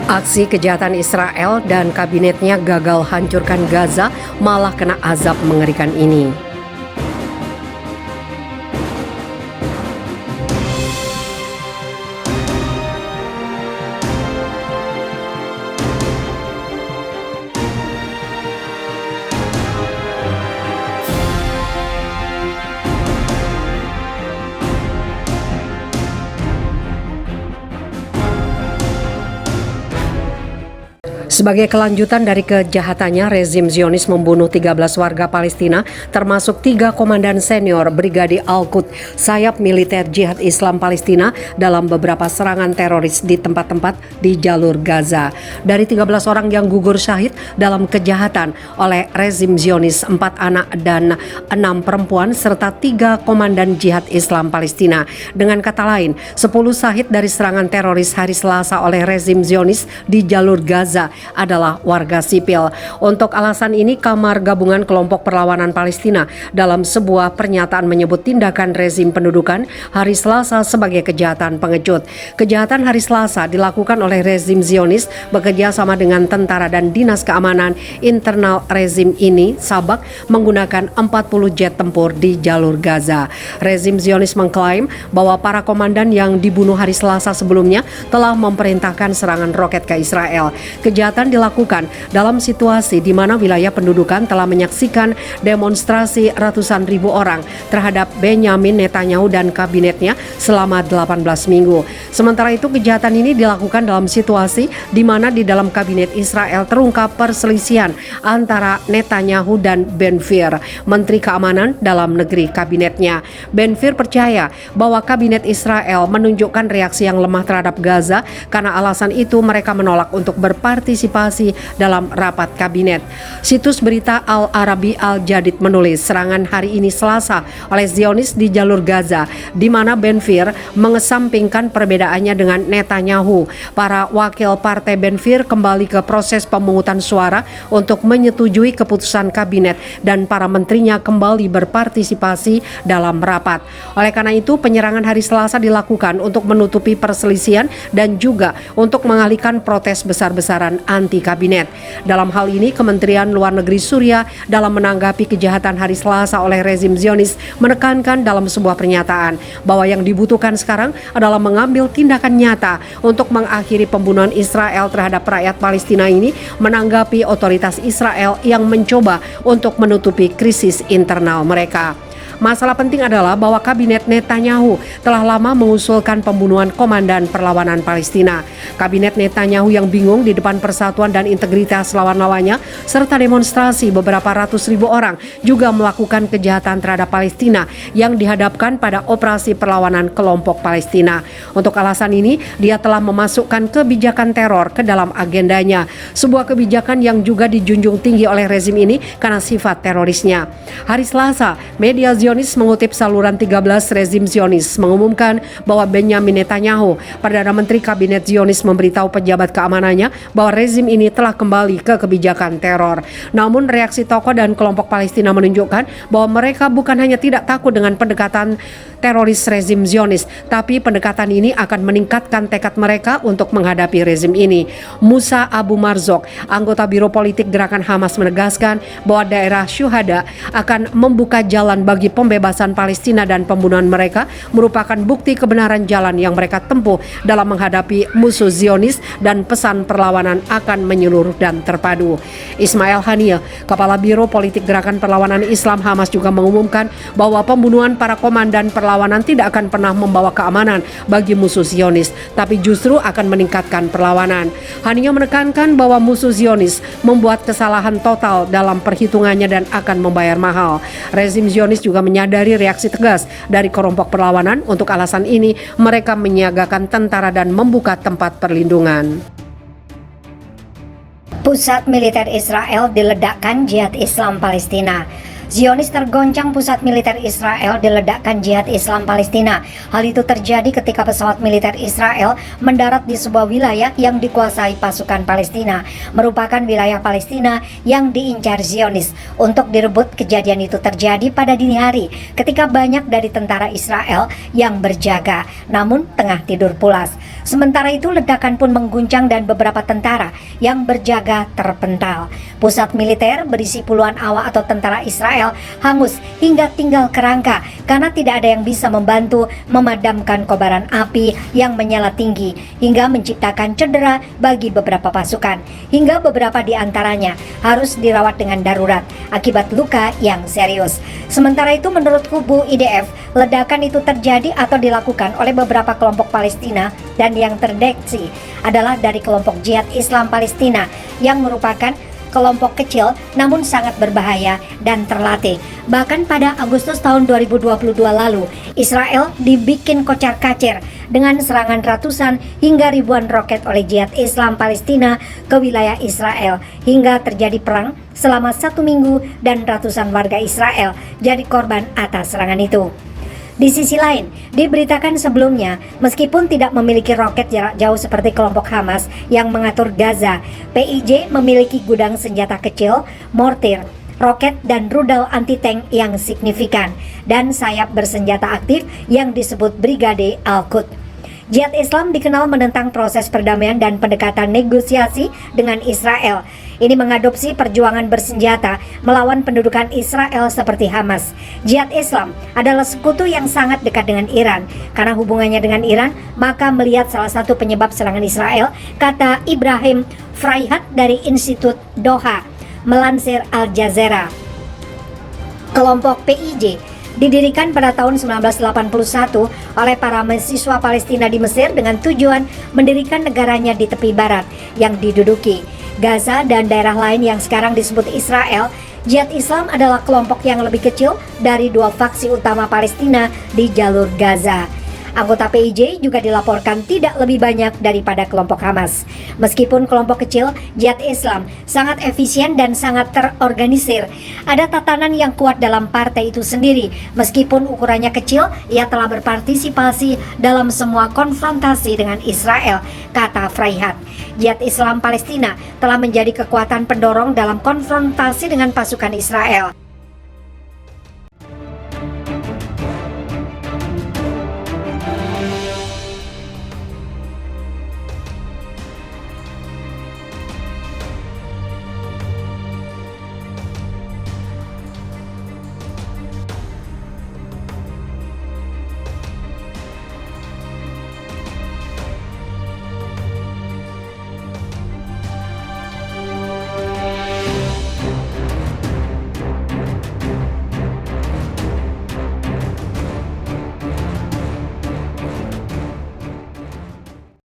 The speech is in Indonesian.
Aksi kejahatan Israel dan kabinetnya gagal hancurkan Gaza malah kena azab mengerikan ini. Sebagai kelanjutan dari kejahatannya, rezim Zionis membunuh 13 warga Palestina, termasuk 3 komandan senior Brigade Al-Quds, sayap militer Jihad Islam Palestina, dalam beberapa serangan teroris di tempat-tempat di jalur Gaza. Dari 13 orang yang gugur syahid dalam kejahatan oleh rezim Zionis, 4 anak dan 6 perempuan, serta 3 komandan Jihad Islam Palestina. Dengan kata lain, 10 syahid dari serangan teroris hari Selasa oleh rezim Zionis di jalur Gaza adalah warga sipil. Untuk alasan ini, Kamar Gabungan Kelompok Perlawanan Palestina dalam sebuah pernyataan menyebut tindakan rezim pendudukan hari Selasa sebagai kejahatan pengecut. Kejahatan hari Selasa dilakukan oleh rezim Zionis bekerja sama dengan tentara dan dinas keamanan internal rezim ini, Sabak, menggunakan 40 jet tempur di jalur Gaza. Rezim Zionis mengklaim bahwa para komandan yang dibunuh hari Selasa sebelumnya telah memerintahkan serangan roket ke Israel. Kejahatan dilakukan dalam situasi di mana wilayah pendudukan telah menyaksikan demonstrasi ratusan ribu orang terhadap Benyamin Netanyahu dan kabinetnya selama 18 minggu. Sementara itu, kejahatan ini dilakukan dalam situasi di mana di dalam kabinet Israel terungkap perselisihan antara Netanyahu dan Ben-Gvir, Menteri Keamanan Dalam Negeri kabinetnya. Ben-Gvir percaya bahwa kabinet Israel menunjukkan reaksi yang lemah terhadap Gaza, karena alasan itu mereka menolak untuk berpartisipasi dalam rapat kabinet. Situs berita Al-Arabi Al-Jadid menulis serangan hari ini Selasa oleh Zionis di jalur Gaza, di mana Ben-Gvir mengesampingkan perbedaannya dengan Netanyahu. Para wakil partai Ben-Gvir kembali ke proses pemungutan suara untuk menyetujui keputusan kabinet, dan para menterinya kembali berpartisipasi dalam rapat. Oleh karena itu, penyerangan hari Selasa dilakukan untuk menutupi perselisihan dan juga untuk mengalihkan protes besar-besaran anti kabinet. Dalam hal ini, Kementerian Luar Negeri Suriah dalam menanggapi kejahatan hari Selasa oleh rezim Zionis menekankan dalam sebuah pernyataan bahwa yang dibutuhkan sekarang adalah mengambil tindakan nyata untuk mengakhiri pembunuhan Israel terhadap rakyat Palestina ini, menanggapi otoritas Israel yang mencoba untuk menutupi krisis internal mereka. Masalah penting adalah bahwa kabinet Netanyahu telah lama mengusulkan pembunuhan komandan perlawanan Palestina. Kabinet Netanyahu yang bingung di depan persatuan dan integritas lawan-lawannya serta demonstrasi beberapa ratus ribu orang juga melakukan kejahatan terhadap Palestina yang dihadapkan pada operasi perlawanan kelompok Palestina. Untuk alasan ini, dia telah memasukkan kebijakan teror ke dalam agendanya, sebuah kebijakan yang juga dijunjung tinggi oleh rezim ini karena sifat terorisnya. Hari Selasa, media Zionis mengutip saluran 13 rezim Zionis mengumumkan bahwa Benyamin Netanyahu, Perdana Menteri Kabinet Zionis, memberitahu pejabat keamanannya bahwa rezim ini telah kembali ke kebijakan teror. Namun reaksi tokoh dan kelompok Palestina menunjukkan bahwa mereka bukan hanya tidak takut dengan pendekatan teroris rezim Zionis, tapi pendekatan ini akan meningkatkan tekad mereka untuk menghadapi rezim ini. Musa Abu Marzok, anggota Biro Politik Gerakan Hamas, menegaskan bahwa daerah Syuhada akan membuka jalan bagi pembebasan Palestina dan pembunuhan mereka merupakan bukti kebenaran jalan yang mereka tempuh dalam menghadapi musuh Zionis, dan pesan perlawanan akan menyeluruh dan terpadu. Ismail Haniyeh, Kepala Biro Politik Gerakan Perlawanan Islam Hamas, juga mengumumkan bahwa pembunuhan para komandan perlawanan tidak akan pernah membawa keamanan bagi musuh Zionis, tapi justru akan meningkatkan perlawanan. Haniyeh menekankan bahwa musuh Zionis membuat kesalahan total dalam perhitungannya dan akan membayar mahal. Rezim Zionis juga menyadari reaksi tegas dari kelompok perlawanan. Untuk alasan ini, mereka menyiagakan tentara dan membuka tempat perlindungan. Pusat militer Israel diledakkan Jihad Islam Palestina. Zionis tergoncang, pusat militer Israel diledakkan Jihad Islam Palestina. Hal itu terjadi ketika pesawat militer Israel mendarat di sebuah wilayah yang dikuasai pasukan Palestina, merupakan wilayah Palestina yang diincar Zionis untuk direbut. Kejadian itu terjadi pada dini hari ketika banyak dari tentara Israel yang berjaga namun tengah tidur pulas. Sementara itu ledakan pun mengguncang dan beberapa tentara yang berjaga terpental. Pusat militer berisi puluhan awak atau tentara Israel hangus hingga tinggal kerangka karena tidak ada yang bisa membantu memadamkan kobaran api yang menyala tinggi hingga menciptakan cedera bagi beberapa pasukan. Hingga beberapa di antaranya harus dirawat dengan darurat akibat luka yang serius. Sementara itu menurut kubu IDF, ledakan itu terjadi atau dilakukan oleh beberapa kelompok Palestina dan yang terdeteksi adalah dari kelompok Jihad Islam Palestina yang merupakan kelompok kecil namun sangat berbahaya dan terlatih. Bahkan pada Agustus tahun 2022 lalu, Israel dibikin kocar-kacir dengan serangan ratusan hingga ribuan roket oleh Jihad Islam Palestina ke wilayah Israel hingga terjadi perang selama 1 minggu dan ratusan warga Israel jadi korban atas serangan itu. Di sisi lain, diberitakan sebelumnya, meskipun tidak memiliki roket jarak jauh seperti kelompok Hamas yang mengatur Gaza, PIJ memiliki gudang senjata kecil, mortir, roket dan rudal anti-tank yang signifikan, dan sayap bersenjata aktif yang disebut Brigade Al-Quds. Jihad Islam dikenal menentang proses perdamaian dan pendekatan negosiasi dengan Israel. Ini mengadopsi perjuangan bersenjata melawan pendudukan Israel seperti Hamas. Jihad Islam adalah sekutu yang sangat dekat dengan Iran. Karena hubungannya dengan Iran, maka melihat salah satu penyebab serangan Israel, kata Ibrahim Fraihat dari Institut Doha, melansir Al Jazeera. Kelompok PIJ didirikan pada tahun 1981 oleh para mahasiswa Palestina di Mesir dengan tujuan mendirikan negaranya di tepi barat yang diduduki. Gaza dan daerah lain yang sekarang disebut Israel. Jihad Islam adalah kelompok yang lebih kecil dari dua faksi utama Palestina di jalur Gaza. Anggota PIJ juga dilaporkan tidak lebih banyak daripada kelompok Hamas. Meskipun kelompok kecil, Jihad Islam sangat efisien dan sangat terorganisir. Ada tatanan yang kuat dalam partai itu sendiri. Meskipun ukurannya kecil, ia telah berpartisipasi dalam semua konfrontasi dengan Israel, kata Fraihat. Jihad Islam Palestina telah menjadi kekuatan pendorong dalam konfrontasi dengan pasukan Israel.